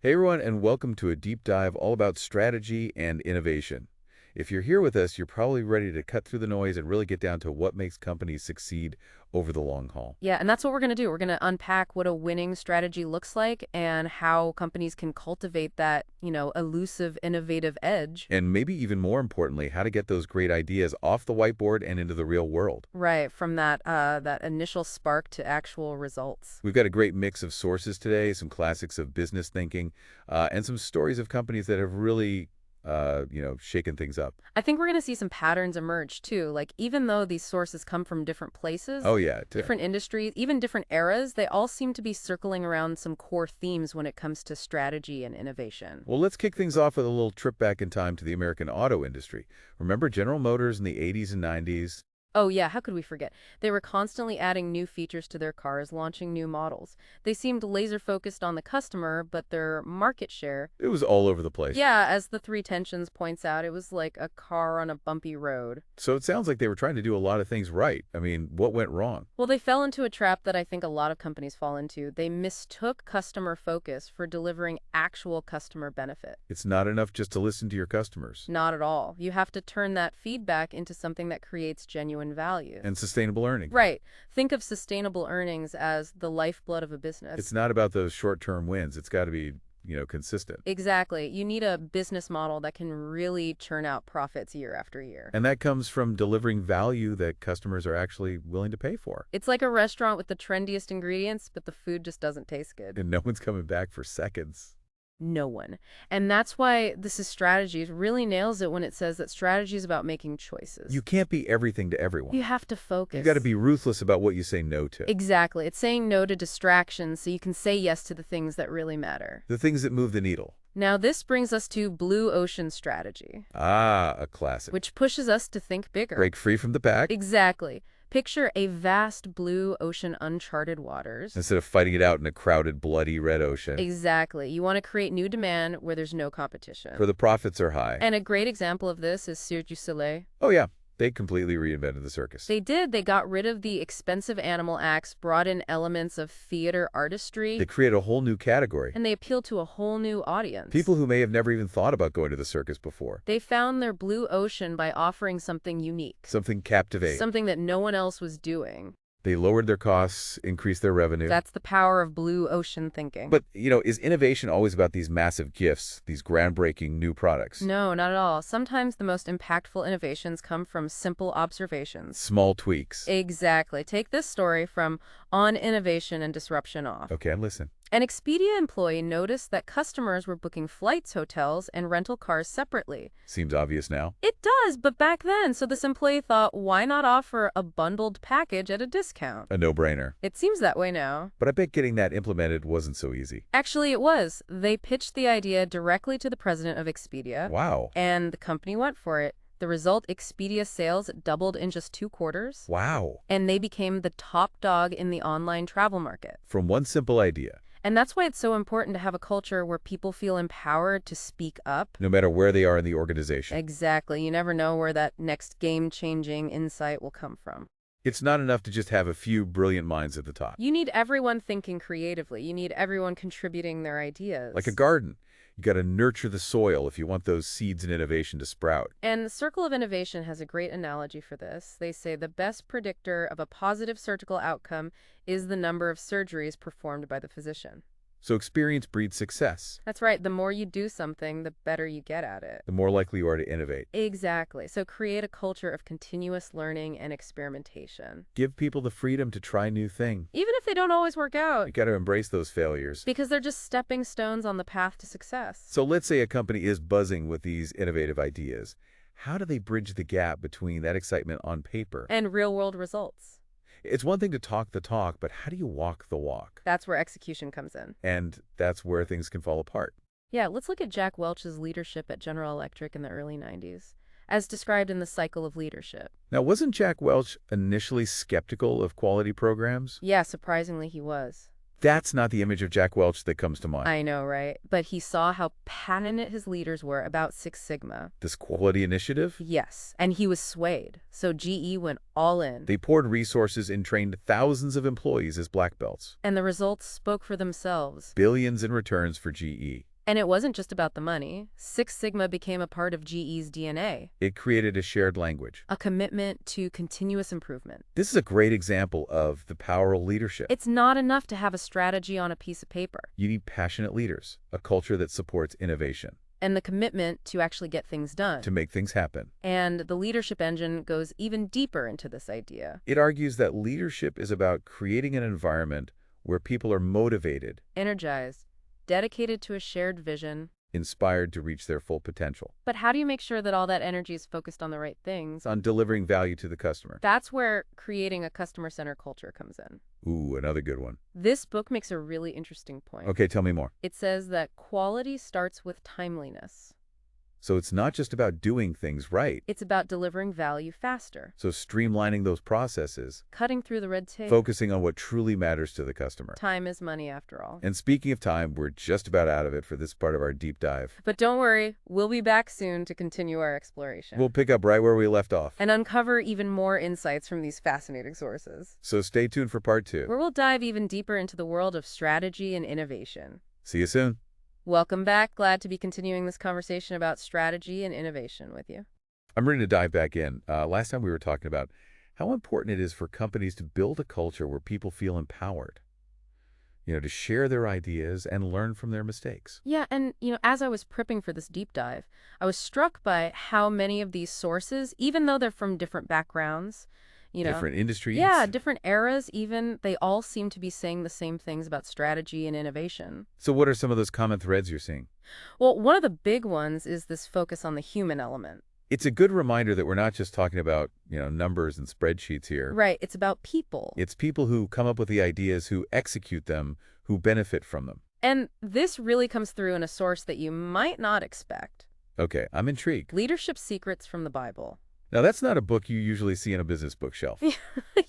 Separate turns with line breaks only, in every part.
Hey everyone, and welcome to a deep dive all about strategy and innovation. If you're here with us, you're probably ready to cut through the noise and really get down to what makes companies succeed over the long haul.
Yeah, and that's what we're going to do. We're going to unpack what a winning strategy looks like and how companies can cultivate that, elusive, innovative edge.
And maybe even more importantly, how to get those great ideas off the whiteboard and into the real world.
Right, from that initial spark to actual results.
We've got a great mix of sources today, some classics of business thinking, and some stories of companies that have really, shaken things up.
I think we're going to see some patterns emerge too. Like even though these sources come from different places,
Oh yeah,
different industries, even different eras, they all seem to be circling around some core themes when it comes to strategy and innovation.
Well, let's kick things off with a little trip back in time to the American auto industry. Remember General Motors in the 80s and 90s?
Oh, yeah, how could we forget? They were constantly adding new features to their cars, launching new models. They seemed laser focused on the customer, but their market share,
It was all over the place.
yeah, as the Three Tensions points out, it was like a car on a bumpy road.
So it sounds like they were trying to do a lot of things right. I mean, what went wrong?
Well, they fell into a trap that I think a lot of companies fall into. They mistook customer focus for delivering actual customer benefit.
It's not enough just to listen to your customers.
Not at all. You have to turn that feedback into something that creates genuine value.
And sustainable earning.
Right. Think of sustainable earnings as the lifeblood of a business.
It's not about those short-term wins. It's got to be, consistent.
Exactly. You need a business model that can really churn out profits year after year.
And that comes from delivering value that customers are actually willing to pay for.
It's like a restaurant with the trendiest ingredients, but the food just doesn't taste good.
And no one's coming back for seconds.
No one. And that's why this is strategy. It really nails it when it says that strategy is about making choices.
You can't be everything to everyone.
You have to focus.
You got to be ruthless about what you say no to.
Exactly. It's saying no to distractions so you can say yes to the things that really matter.
The things that move the needle.
Now, this brings us to blue ocean strategy,
Ah, a classic.
which pushes us to think bigger.
Break free from the pack.
Exactly. Picture a vast blue ocean, uncharted waters.
Instead of fighting it out in a crowded, bloody red ocean.
Exactly. You want to create new demand where there's no competition.
Where the profits are high.
And a great example of this is Cirque du Soleil.
Oh yeah, they completely reinvented the circus.
They did. They got rid of the expensive animal acts, brought in elements of theater artistry,
They created a whole new category.
and they appealed to a whole new audience.
People who may have never even thought about going to the circus before.
They found their blue ocean by offering something unique,
Something captivating.
something that no one else was doing.
They lowered their costs, increased their revenue.
That's the power of blue ocean thinking.
But, is innovation always about these massive gifts, these groundbreaking new products?
No, not at all. Sometimes the most impactful innovations come from simple observations.
Small tweaks.
Exactly. Take this story from On Innovation and Disruption Off.
Okay, listen.
An Expedia employee noticed that customers were booking flights, hotels, and rental cars separately.
Seems obvious now.
It does, but back then, so this employee thought, why not offer a bundled package at a discount?
A no-brainer.
It seems that way now.
But I bet getting that implemented wasn't so easy.
Actually, it was. They pitched the idea directly to the president of Expedia,
Wow.
and the company went for it. The result, Expedia sales doubled in just 2 quarters,
Wow.
and they became the top dog in the online travel market.
From one simple idea.
And that's why it's so important to have a culture where people feel empowered to speak up.
No matter where they are in the organization.
Exactly. You never know where that next game-changing insight will come from.
It's not enough to just have a few brilliant minds at the top.
You need everyone thinking creatively. You need everyone contributing their ideas.
Like a garden. You got to nurture the soil if you want those seeds and innovation to sprout.
And the Circle of Innovation has a great analogy for this. They say the best predictor of a positive surgical outcome is the number of surgeries performed by the physician.
So experience breeds success.
That's right. The more you do something, the better you get at it.
The more likely you are to innovate.
Exactly. So create a culture of continuous learning and experimentation.
Give people the freedom to try new things.
Even if they don't always work out.
You got to embrace those failures.
Because they're just stepping stones on the path to success.
So let's say a company is buzzing with these innovative ideas. How do they bridge the gap between that excitement on paper
and real-world results?
It's one thing to talk the talk, but how do you walk the walk?
That's where execution comes in.
And that's where things can fall apart.
Yeah, let's look at Jack Welch's leadership at General Electric in the early 90s, as described in the cycle of leadership.
Now, wasn't Jack Welch initially skeptical of quality programs?
Yeah, surprisingly he was.
That's not the image of Jack Welch that comes to mind.
I know, right? But he saw how passionate his leaders were about Six Sigma.
This quality initiative?
Yes, and he was swayed. So GE went all in.
They poured resources and trained thousands of employees as black belts.
And the results spoke for themselves.
Billions in returns for GE.
And it wasn't just about the money. Six Sigma became a part of GE's DNA,
It created a shared language.
a commitment to continuous improvement.
This is a great example of the power of leadership.
It's not enough to have a strategy on a piece of paper,
You need passionate leaders, a culture that supports innovation,
and the commitment to actually get things done.
to make things happen.
And the leadership engine goes even deeper into this idea.
It argues that leadership is about creating an environment where people are motivated,
Energized, dedicated to a shared vision.
inspired to reach their full potential,
But how do you make sure that all that energy is focused on the right things?
on delivering value to the customer.
That's where creating a customer-centered culture comes in.
Ooh, another good one.
This book makes a really interesting point.
Okay, tell me more.
It says that quality starts with timeliness.
So it's not just about doing things right.
It's about delivering value faster,
So streamlining those processes,
cutting through the red tape.
focusing on what truly matters to the customer.
Time is money after all.
And speaking of time, we're just about out of it for this part of our deep dive.
But don't worry, we'll be back soon to continue our exploration.
We'll pick up right where we left off.
And uncover even more insights from these fascinating sources,
So stay tuned for part 2.
where we'll dive even deeper into the world of strategy and innovation.
See you soon.
Welcome back. Glad to be continuing this conversation about strategy and innovation with you.
I'm ready to dive back in. Last time we were talking about how important it is for companies to build a culture where people feel empowered, to share their ideas and learn from their mistakes.
Yeah, and as I was prepping for this deep dive, I was struck by how many of these sources, even though they're from different backgrounds,
Different industries.
yeah, different eras even, they all seem to be saying the same things about strategy and innovation.
So what are some of those common threads you're seeing?
Well, one of the big ones is this focus on the human element.
It's a good reminder that we're not just talking about, numbers and spreadsheets here.
Right, it's about people.
It's people who come up with the ideas, who execute them, who benefit from them.
And this really comes through in a source that you might not expect.
Okay, I'm intrigued.
Leadership Secrets from the Bible.
Now, that's not a book you usually see in a business bookshelf.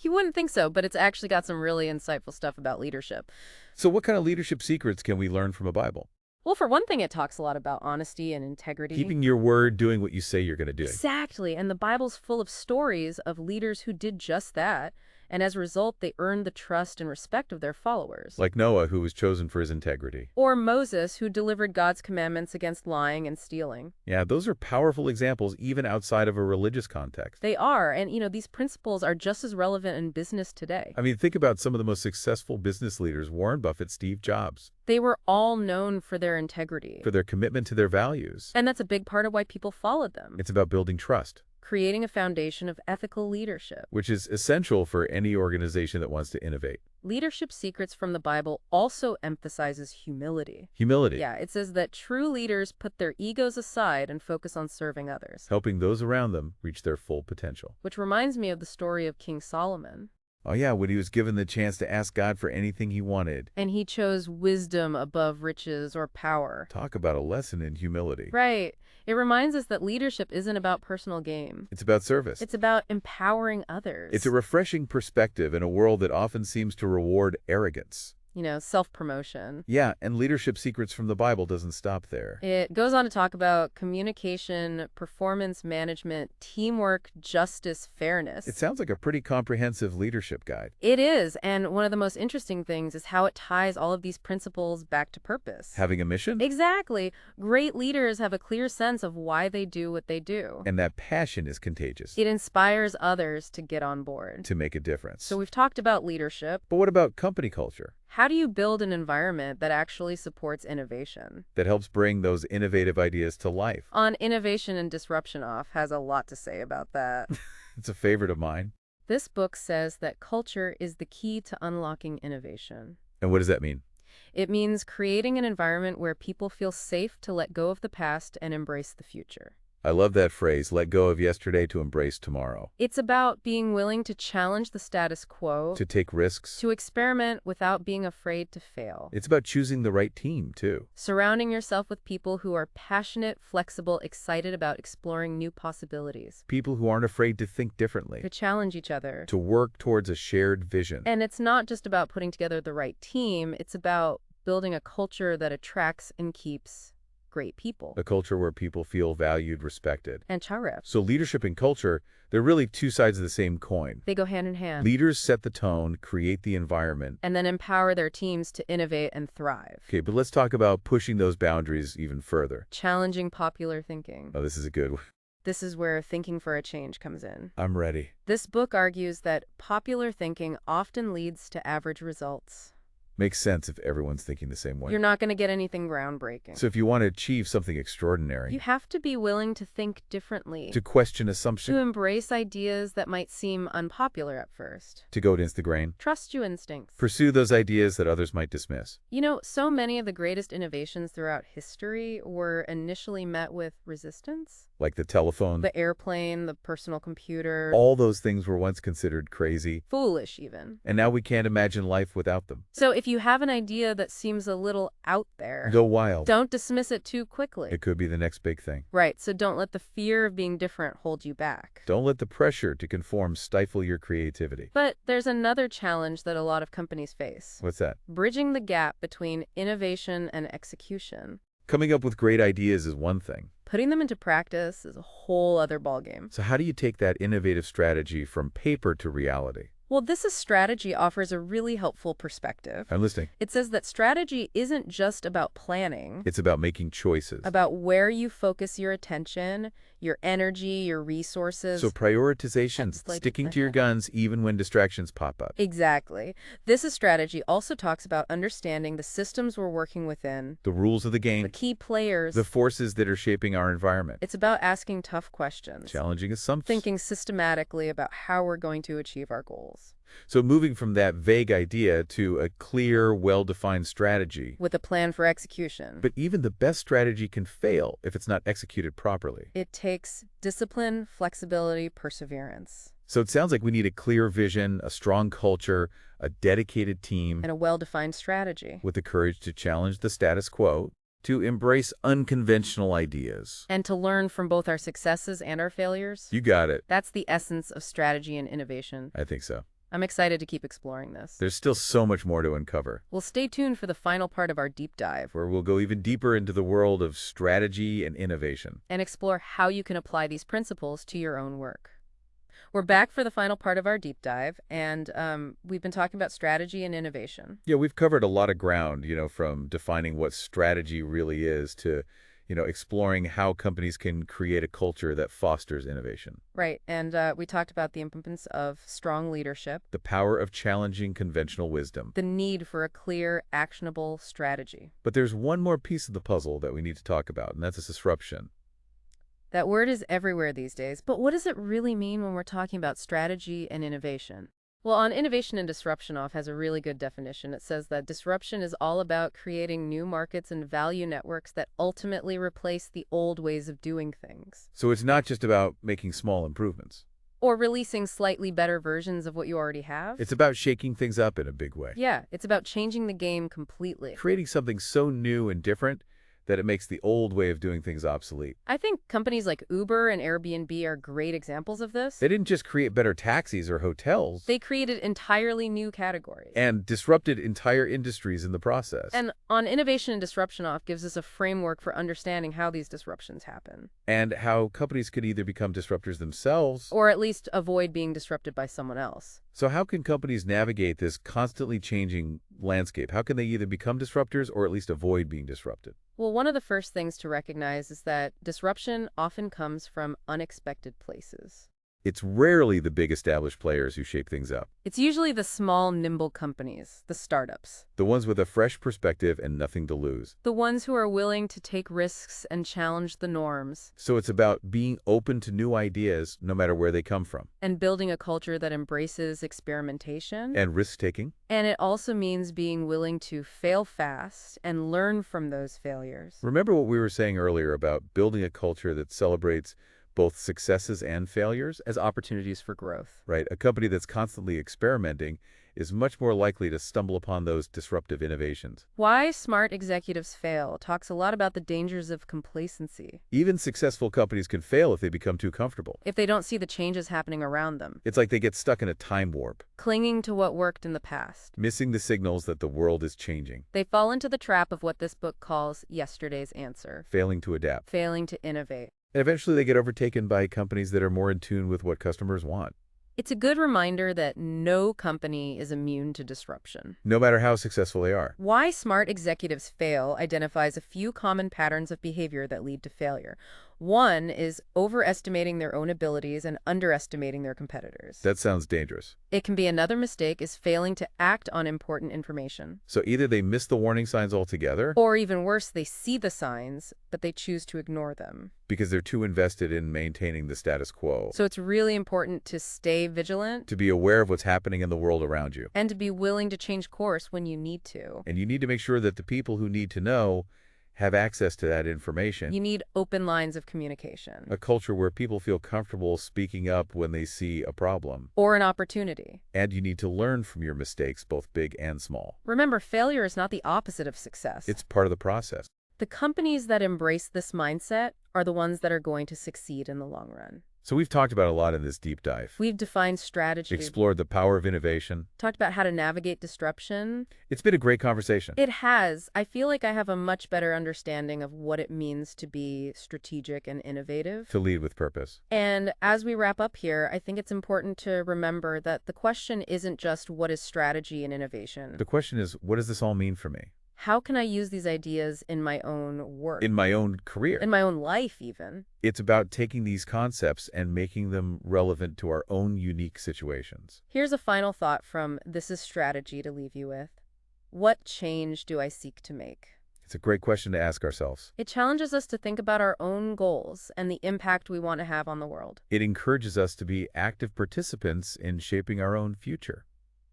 You wouldn't think so, but it's actually got some really insightful stuff about leadership.
So what kind of leadership secrets can we learn from a Bible?
Well, for one thing, it talks a lot about honesty and integrity.
Keeping your word, doing what you say you're going to do.
Exactly, and the Bible's full of stories of leaders who did just that, and as a result, they earned the trust and respect of their followers.
Like Noah, who was chosen for his integrity.
Or Moses, who delivered God's commandments against lying and stealing.
Yeah, those are powerful examples even outside of a religious context.
They are, and these principles are just as relevant in business today.
I mean, think about some of the most successful business leaders, Warren Buffett, Steve Jobs,
They were all known for their integrity.
for their commitment to their values.
And that's a big part of why people followed them.
It's about building trust,
Creating a foundation of ethical leadership.
which is essential for any organization that wants to innovate.
Leadership Secrets from the Bible also emphasizes humility.
Humility,
Yeah, it says that true leaders put their egos aside and focus on serving others.
helping those around them reach their full potential.
Which reminds me of the story of King Solomon.
Oh yeah, when he was given the chance to ask God for anything he wanted.
And he chose wisdom above riches or power.
Talk about a lesson in humility.
Right. It reminds us that leadership isn't about personal gain.
It's about service.
It's about empowering others.
It's a refreshing perspective in a world that often seems to reward arrogance.
Self-promotion.
Yeah, and leadership secrets from the Bible doesn't stop there.
It goes on to talk about communication, performance management, teamwork, justice, fairness.
It sounds like a pretty comprehensive leadership guide.
It is, and one of the most interesting things is how it ties all of these principles back to purpose.
Having a mission?
Exactly. Great leaders have a clear sense of why they do what they do.
And that passion is contagious.
It inspires others to get on board.
To make a difference.
So we've talked about leadership.
But what about company culture?
How do you build an environment that actually supports innovation?
That helps bring those innovative ideas to life.
On Innovation and Disruption Off has a lot to say about that.
It's a favorite of mine.
This book says that culture is the key to unlocking innovation.
And what does that mean?
It means creating an environment where people feel safe to let go of the past and embrace the future.
I love that phrase, let go of yesterday to embrace tomorrow.
It's about being willing to challenge the status quo,
To take risks.
to experiment without being afraid to fail.
It's about choosing the right team, too.
Surrounding yourself with people who are passionate, flexible, excited about exploring new possibilities.
People who aren't afraid to think differently.
To challenge each other.
To work towards a shared vision.
And it's not just about putting together the right team, it's about building a culture that attracts and keeps great people.
A culture where people feel valued, respected.
And charif.
So leadership and culture, they're really two sides of the same coin.
They go hand in hand.
Leaders set the tone, create the environment.
And then empower their teams to innovate and thrive.
Okay, but let's talk about pushing those boundaries even further.
Challenging popular thinking.
Oh, this is a good one.
This is where thinking for a change comes in.
I'm ready.
This book argues that popular thinking often leads to average results.
Makes sense if everyone's thinking the same way.
You're not going to get anything groundbreaking.
So if you want to achieve something extraordinary,
You have to be willing to think differently,
to question
to
assumption,
embrace ideas that might seem unpopular at first.
to go against the grain,
Trust your instincts.
pursue those ideas that others might dismiss.
You know, so many of the greatest innovations throughout history were initially met with resistance.
Like the telephone,
The airplane, the personal computer,
all those things were once considered crazy,
foolish even.
and now we can't imagine life without them.
So if you have an idea that seems a little out there,
Go wild.
don't dismiss it too quickly.
It could be the next big thing.
Right, so don't let the fear of being different hold you back.
Don't let the pressure to conform stifle your creativity.
But there's another challenge that a lot of companies face.
What's that?
Bridging the gap between innovation and execution.
Coming up with great ideas is one thing.
Putting them into practice is a whole other ballgame.
So how do you take that innovative strategy from paper to reality?
Well, this strategy offers a really helpful perspective.
I'm listening.
It says that strategy isn't just about planning,
It's about making choices.
about where you focus your attention, your energy, your resources.
So prioritization,
That's like-
sticking to your guns even when distractions pop up.
Exactly. This strategy also talks about understanding the systems we're working within,
The rules of the
the
game,
key players.
the forces that are shaping our environment,
It's about asking tough questions,
challenging assumptions.
thinking systematically about how we're going to achieve our goals.
So moving from that vague idea to a clear, well-defined strategy.
With a plan for execution.
But even the best strategy can fail if it's not executed properly.
It takes discipline, flexibility, perseverance.
So it sounds like we need a clear vision, a strong culture, a dedicated team,
And a well-defined strategy.
with the courage to challenge the status quo, to embrace unconventional ideas.
And to learn from both our successes and our failures.
You got it.
That's the essence of strategy and innovation.
I think so.
I'm excited to keep exploring this.
There's still so much more to uncover,
Well, stay tuned for the final part of our deep dive
where we'll go even deeper into the world of strategy and innovation.
and explore how you can apply these principles to your own work. We're back for the final part of our deep dive, and we've been talking about strategy and innovation.
Yeah, we've covered a lot of ground, from defining what strategy really is to, exploring how companies can create a culture that fosters innovation.
Right, and we talked about the importance of strong leadership,
The power of challenging conventional wisdom.
the need for a clear, actionable strategy.
But there's one more piece of the puzzle that we need to talk about, and that's disruption.
That word is everywhere these days, but what does it really mean when we're talking about strategy and innovation? Well, on Innovation and Disruption Off has a really good definition. It says that disruption is all about creating new markets and value networks that ultimately replace the old ways of doing things.
So it's not just about making small improvements.
Or releasing slightly better versions of what you already have.
It's about shaking things up in a big way.
Yeah, it's about changing the game completely.
Creating something so new and different that it makes the old way of doing things obsolete.
I think companies like Uber and Airbnb are great examples of this.
They didn't just create better taxis or hotels.
They created entirely new categories.
And disrupted entire industries in the process.
And on Innovation and Disruption Off gives us a framework for understanding how these disruptions happen.
And how companies could either become disruptors themselves.
Or at least avoid being disrupted by someone else.
So how can companies navigate this constantly changing landscape? How can they either become disruptors or at least avoid being disrupted?
Well, one of the first things to recognize is that disruption often comes from unexpected places.
It's rarely the big established players who shape things up.
It's usually the small, nimble companies, the startups.
The ones with a fresh perspective and nothing to lose.
The ones who are willing to take risks and challenge the norms.
So it's about being open to new ideas no matter where they come from.
And building a culture that embraces experimentation.
And risk-taking.
And it also means being willing to fail fast and learn from those failures.
Remember what we were saying earlier about building a culture that celebrates both successes and failures?
As opportunities for growth.
Right? A company that's constantly experimenting is much more likely to stumble upon those disruptive innovations.
Why Smart Executives Fail talks a lot about the dangers of complacency.
Even successful companies can fail if they become too comfortable.
If they don't see the changes happening around them,
It's like they get stuck in a time warp,
clinging to what worked in the past,
missing the signals that the world is changing,
they fall into the trap of what this book calls yesterday's answer,
failing to adapt.
failing to innovate.
And eventually they get overtaken by companies that are more in tune with what customers want.
It's a good reminder that no company is immune to disruption.
No matter how successful they are.
Why Smart Executives Fail identifies a few common patterns of behavior that lead to failure. One is overestimating their own abilities and underestimating their competitors.
That sounds dangerous.
It can be another mistake is failing to act on important information.
So either they miss the warning signs altogether,
Or even worse, they see the signs, but they choose to ignore them.
because they're too invested in maintaining the status quo.
So it's really important to stay vigilant
To be aware of what's happening in the world around you.
and to be willing to change course when you need to.
And you need to make sure that the people who need to know have access to that information.
You need open lines of communication.
A culture where people feel comfortable speaking up when they see a problem.
Or an opportunity.
And you need to learn from your mistakes, both big and small.
Remember, failure is not the opposite of success.
It's part of the process.
The companies that embrace this mindset are the ones that are going to succeed in the long run.
So we've talked about a lot in this deep dive.
We've defined strategy,
Explored the power of innovation.
talked about how to navigate disruption.
It's been a great conversation.
It has. I feel like I have a much better understanding of what it means to be strategic and innovative.
To lead with purpose.
And as we wrap up here, I think it's important to remember that the question isn't just what is strategy and innovation.
The question is, what does this all mean for me?
How can I use these ideas in my own work?
In my own career.
In my own life, even.
It's about taking these concepts and making them relevant to our own unique situations.
Here's a final thought from This is Strategy to leave you with. What change do I seek to make?
It's a great question to ask ourselves.
It challenges us to think about our own goals and the impact we want to have on the world.
It encourages us to be active participants in shaping our own future.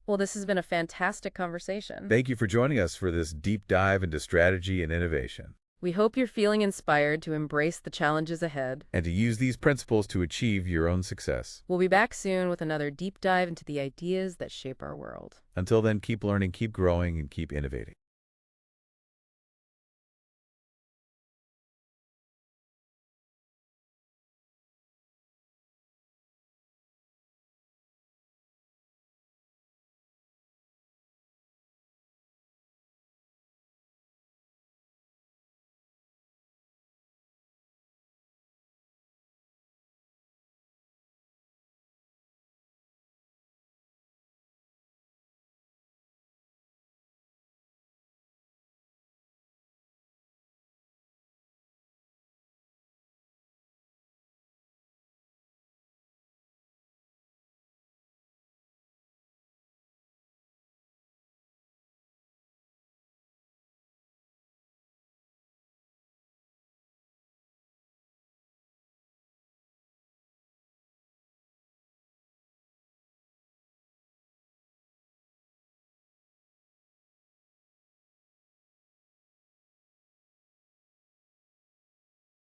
Well, this has been a fantastic conversation.
Thank you for joining us for this deep dive into strategy and innovation,
We hope you're feeling inspired to embrace the challenges ahead.
and to use these principles to achieve your own success.
We'll be back soon with another deep dive into the ideas that shape our world.
Until then, keep learning, keep growing, and keep innovating.